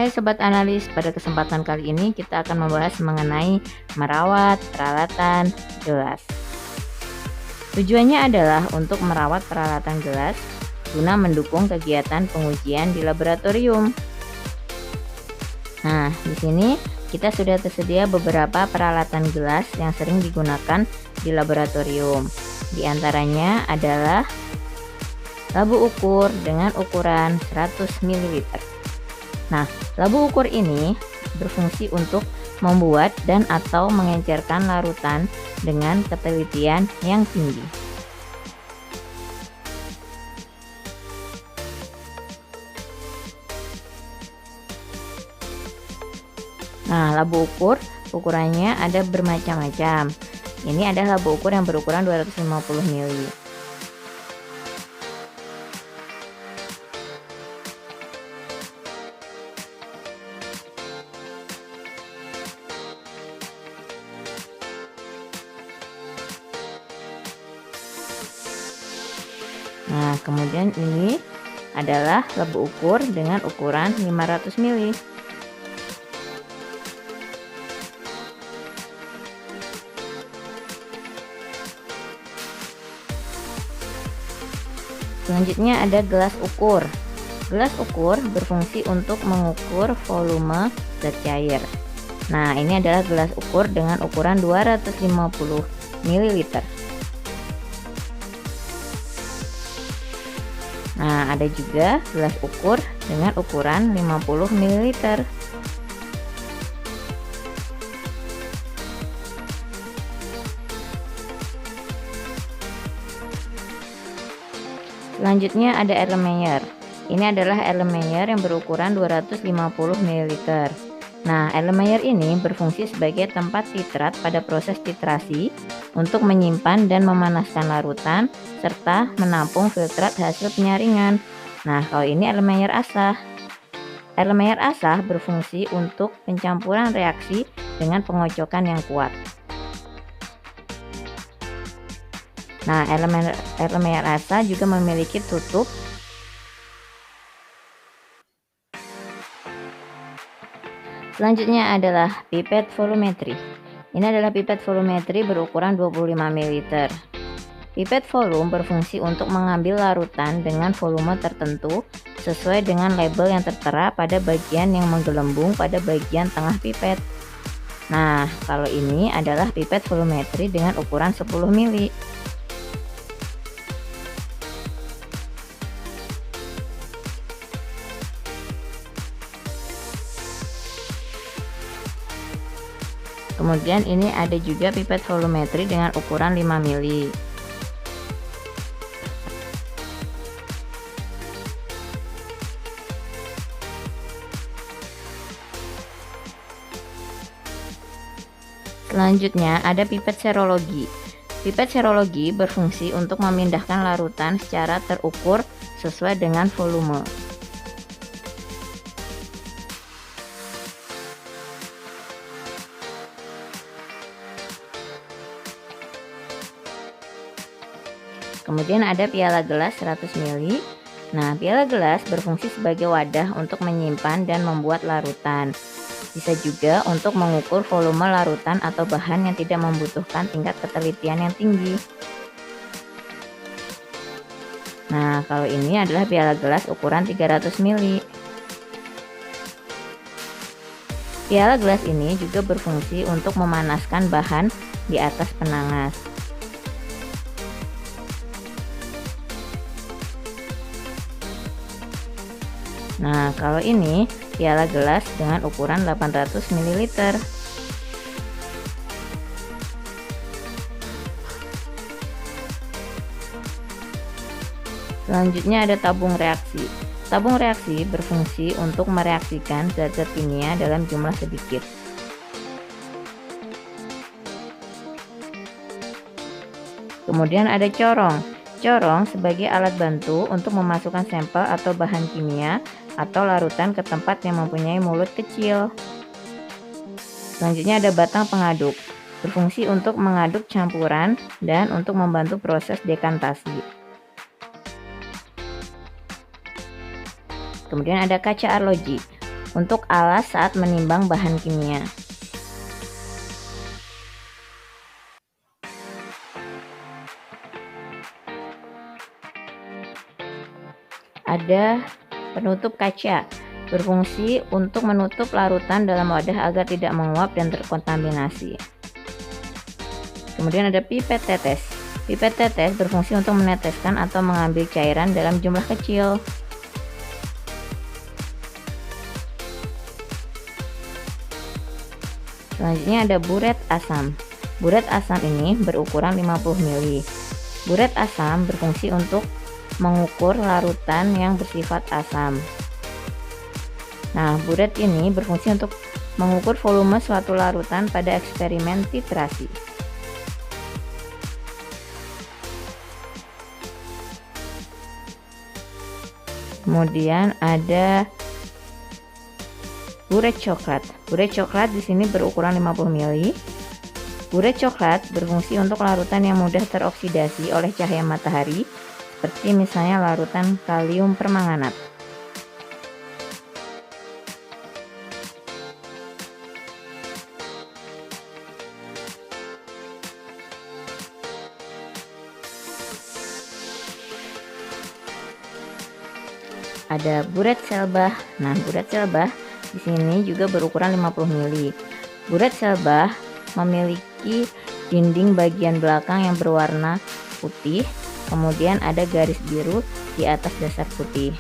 Hai Sobat Analis, pada kesempatan kali ini kita akan membahas mengenai merawat peralatan gelas. Tujuannya adalah untuk merawat peralatan gelas guna mendukung kegiatan pengujian di laboratorium. Nah, di sini kita sudah tersedia beberapa peralatan gelas yang sering digunakan di laboratorium. Di antaranya adalah labu ukur dengan ukuran 100 ml. Nah, labu ukur ini berfungsi untuk membuat dan atau mengencerkan larutan dengan ketelitian yang tinggi. Nah, labu ukur ukurannya ada bermacam-macam. Ini adalah labu ukur yang berukuran 250 ml. Nah, kemudian ini adalah labu ukur dengan ukuran 500 ml. Selanjutnya ada gelas ukur. Gelas ukur berfungsi untuk mengukur volume zat cair. Nah, ini adalah gelas ukur dengan ukuran 250 ml. Nah, ada juga gelas ukur dengan ukuran 50 ml. Selanjutnya ada Erlenmeyer. Ini adalah Erlenmeyer yang berukuran 250 ml. Nah, Erlenmeyer ini berfungsi sebagai tempat titrat pada proses titrasi untuk menyimpan dan memanaskan larutan serta menampung filtrat hasil penyaringan. Nah, kalau ini Erlenmeyer asah. Erlenmeyer asah berfungsi untuk pencampuran reaksi dengan pengocokan yang kuat. Nah, Erlenmeyer asah juga memiliki tutup Selanjutnya adalah pipet volumetri. Ini adalah pipet volumetri berukuran 25 ml. Pipet volume berfungsi untuk mengambil larutan dengan volume tertentu sesuai dengan label yang tertera pada bagian yang menggelembung pada bagian tengah pipet. Nah, kalau ini adalah pipet volumetri dengan ukuran 10 ml. Kemudian ini ada juga pipet volumetri dengan ukuran 5 ml. Selanjutnya ada pipet serologi. Pipet serologi berfungsi untuk memindahkan larutan secara terukur sesuai dengan volume. Kemudian ada piala gelas 100 ml. Nah, piala gelas berfungsi sebagai wadah untuk menyimpan dan membuat larutan. Bisa juga untuk mengukur volume larutan atau bahan yang tidak membutuhkan tingkat ketelitian yang tinggi. Nah, kalau ini adalah piala gelas ukuran 300 ml. Piala gelas ini juga berfungsi untuk memanaskan bahan di atas penangas. Nah, kalau ini piala gelas dengan ukuran 800 ml. Selanjutnya ada tabung reaksi. Tabung reaksi berfungsi untuk mereaksikan zat-zat kimia dalam jumlah sedikit. Kemudian ada corong. Corong sebagai alat bantu untuk memasukkan sampel atau bahan kimia atau larutan ke tempat yang mempunyai mulut kecil. Selanjutnya ada batang pengaduk. Berfungsi untuk mengaduk campuran dan untuk membantu proses dekantasi. Kemudian ada kaca arloji. untuk alas saat menimbang bahan kimia. Ada penutup kaca, berfungsi untuk menutup larutan dalam wadah agar tidak menguap dan terkontaminasi. Kemudian ada pipet tetes. Pipet tetes berfungsi untuk meneteskan atau mengambil cairan dalam jumlah kecil. Selanjutnya ada buret asam. Buret asam ini berukuran 50 ml. Buret asam berfungsi untuk mengukur larutan yang bersifat asam. Nah, buret ini berfungsi untuk mengukur volume suatu larutan pada eksperimen titrasi. Kemudian ada buret coklat. Buret coklat di sini berukuran 50 ml. Buret coklat berfungsi untuk larutan yang mudah teroksidasi oleh cahaya matahari, seperti misalnya larutan kalium permanganat. Ada buret selbah. Nah, buret selbah di sini juga berukuran 50 ml. Buret selbah memiliki dinding bagian belakang yang berwarna putih, kemudian ada garis biru di atas dasar putih.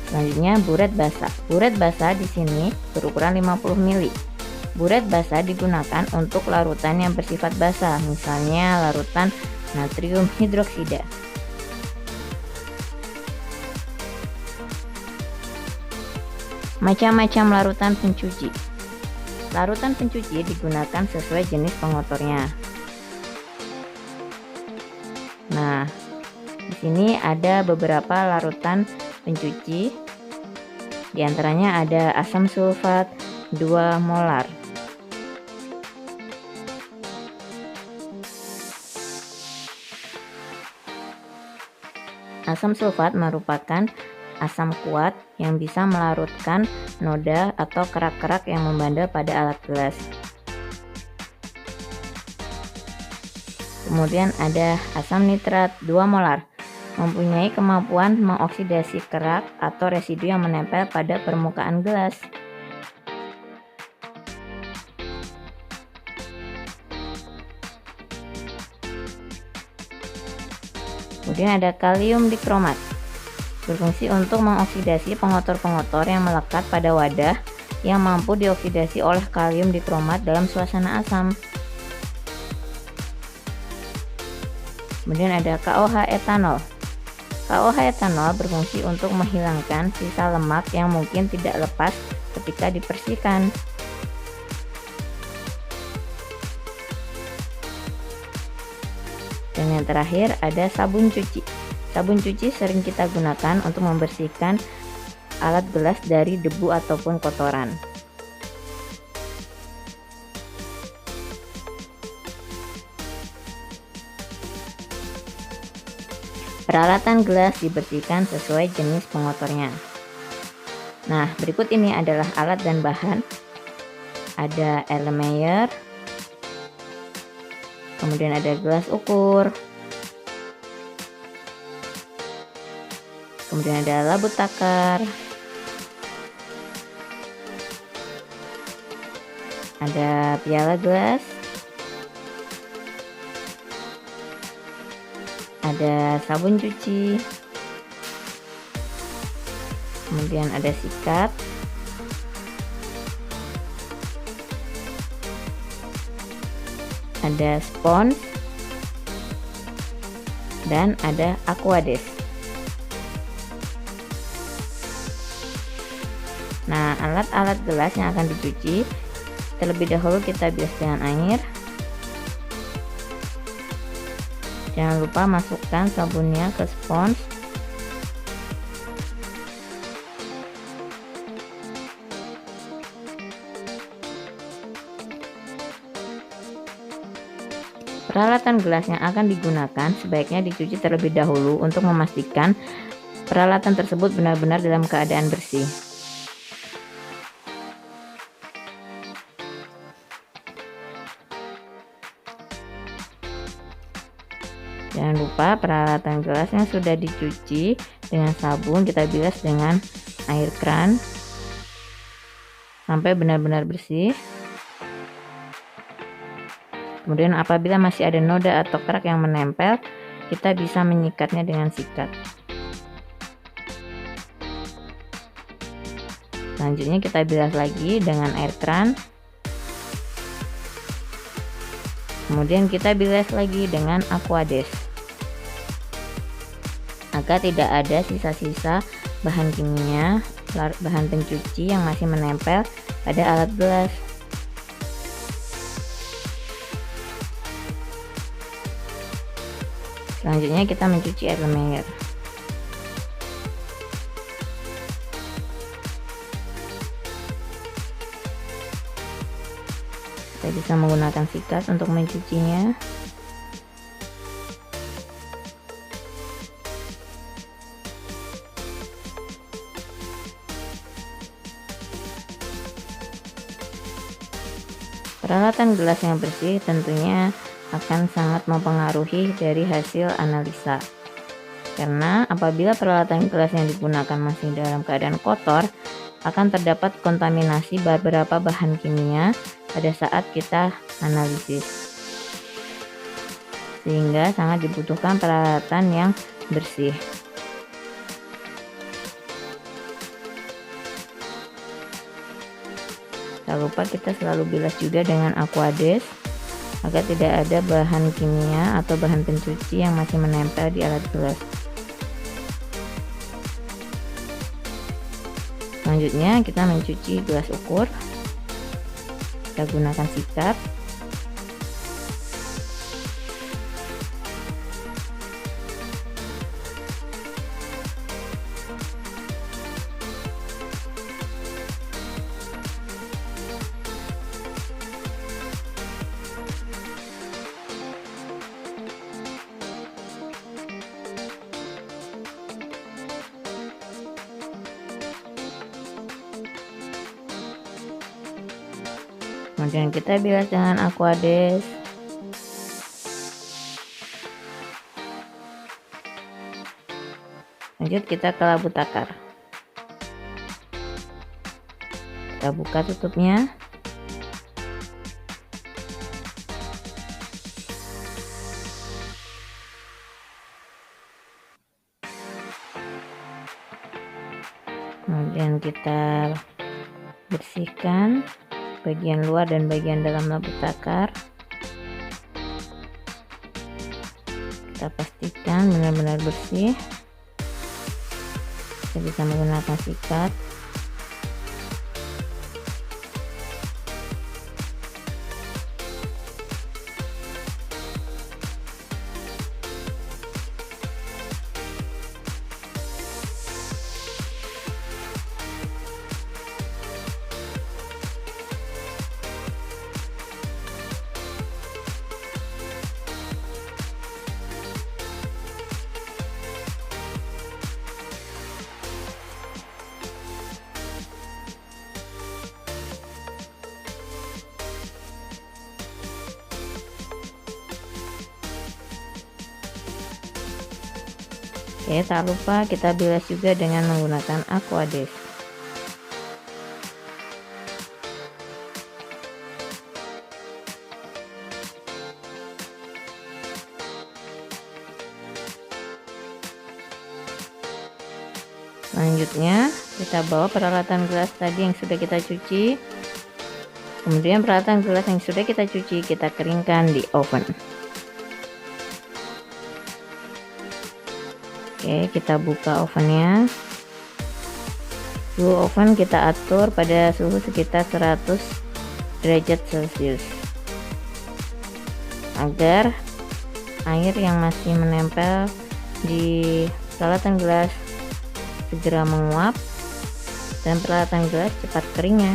Selanjutnya buret basah. Buret basah di sini berukuran 50 ml. Buret basah digunakan untuk larutan yang bersifat basah, misalnya larutan natrium hidroksida. Macam-macam larutan pencuci. Larutan pencuci digunakan sesuai jenis pengotornya. Nah, di sini ada beberapa larutan pencuci. Di antaranya ada asam sulfat 2 molar. Asam sulfat merupakan asam kuat yang bisa melarutkan noda atau kerak-kerak yang membandel pada alat gelas. Kemudian ada asam nitrat 2 molar, mempunyai kemampuan mengoksidasi kerak atau residu yang menempel pada permukaan gelas. Kemudian ada kalium dikromat, berfungsi untuk mengoksidasi pengotor-pengotor yang melekat pada wadah yang mampu dioksidasi oleh kalium dikromat dalam suasana asam. Kemudian ada KOH etanol. KOH etanol berfungsi untuk menghilangkan sisa lemak yang mungkin tidak lepas ketika dibersihkan. Dan yang terakhir ada sabun cuci. Sabun cuci sering kita gunakan untuk membersihkan alat gelas dari debu ataupun kotoran. Peralatan gelas dibersihkan sesuai jenis pengotornya. Nah, berikut ini adalah alat dan bahan. Ada Erlenmeyer, kemudian ada gelas ukur, kemudian ada labu takar, ada piala gelas, ada sabun cuci, kemudian ada sikat, ada spons, dan ada aquades. Nah, alat-alat gelas yang akan dicuci, terlebih dahulu kita bilas dengan air. Jangan lupa masukkan sabunnya ke spons. Peralatan gelas yang akan digunakan sebaiknya dicuci terlebih dahulu untuk memastikan peralatan tersebut benar-benar dalam keadaan bersih. Jangan lupa peralatan gelas yang sudah dicuci dengan sabun kita bilas dengan air keran sampai benar-benar bersih. Kemudian apabila masih ada noda atau kerak yang menempel, kita bisa menyikatnya dengan sikat. Selanjutnya kita bilas lagi dengan air keran. Kemudian kita bilas lagi dengan Aquades agar tidak ada sisa-sisa bahan kimia, bahan pencuci yang masih menempel pada alat gelas. Selanjutnya kita mencuci Erlenmeyer. Kita bisa menggunakan sikat untuk mencucinya. Peralatan gelas yang bersih tentunya akan sangat mempengaruhi dari hasil analisa. Karena apabila peralatan gelas yang digunakan masih dalam keadaan kotor, akan terdapat kontaminasi beberapa bahan kimia pada saat kita analisis. Sehingga sangat dibutuhkan peralatan yang bersih. Tak lupa kita selalu bilas juga dengan Aquades agar tidak ada bahan kimia atau bahan pencuci yang masih menempel di alat gelas. Selanjutnya kita mencuci gelas ukur. Kita gunakan sikat. Kemudian kita bilas dengan Aquades. Lanjut kita ke labu takar. Kita buka tutupnya. Kemudian kita bersihkan bagian luar dan bagian dalam labu takar. Kita pastikan benar-benar bersih. Kita bisa menggunakan sikat. Oke, tak lupa kita bilas juga dengan menggunakan Aquades. Selanjutnya kita bawa peralatan gelas tadi yang sudah kita cuci. Kemudian peralatan gelas yang sudah kita cuci kita keringkan di oven. Oke, kita buka ovennya. Suhu oven kita atur pada suhu sekitar 100 derajat Celcius agar air yang masih menempel di peralatan gelas segera menguap dan peralatan gelas cepat keringnya.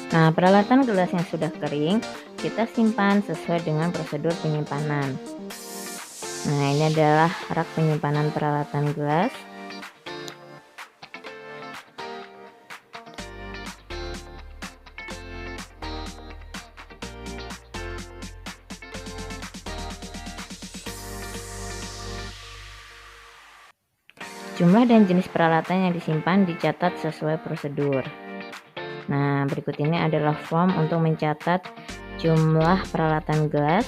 Nah, peralatan gelas yang sudah kering kita simpan sesuai dengan prosedur penyimpanan. Nah, ini adalah rak penyimpanan peralatan gelas. Jumlah dan jenis peralatan yang disimpan dicatat sesuai prosedur. Nah, berikut ini adalah form untuk mencatat jumlah peralatan gelas,